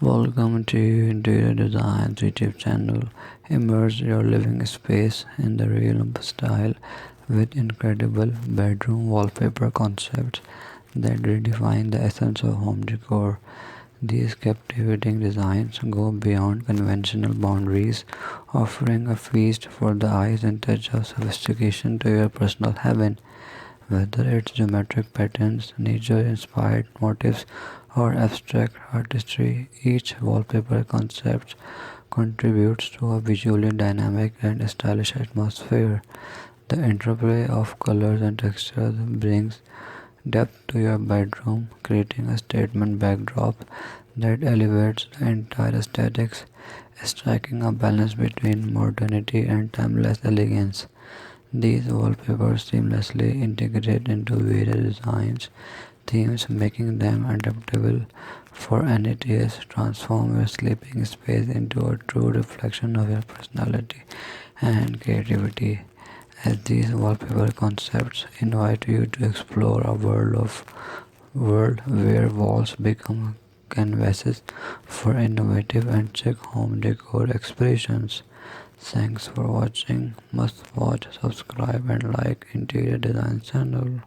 Welcome to Interior Design YouTube channel. Immerse your living space in the realm of style with incredible bedroom wallpaper concepts that redefine the essence of home decor. These captivating designs go beyond conventional boundaries, offering a feast for the eyes and touch of sophistication to your personal heaven. Whether it's geometric patterns, nature-inspired motifs, or abstract artistry, each wallpaper concept contributes to a visually dynamic and stylish atmosphere. The interplay of colors and textures brings depth to your bedroom, creating a statement backdrop that elevates the entire aesthetics, striking a balance between modernity and timeless elegance. These wallpapers seamlessly integrate into various designs themes, making them adaptable for any taste. Transform your sleeping space into a true reflection of your personality and creativity. As these wallpaper concepts invite you to explore a world where walls become canvases for innovative and chic home decor expressions. Thanks for watching. Must watch, subscribe and like Interior Design channel.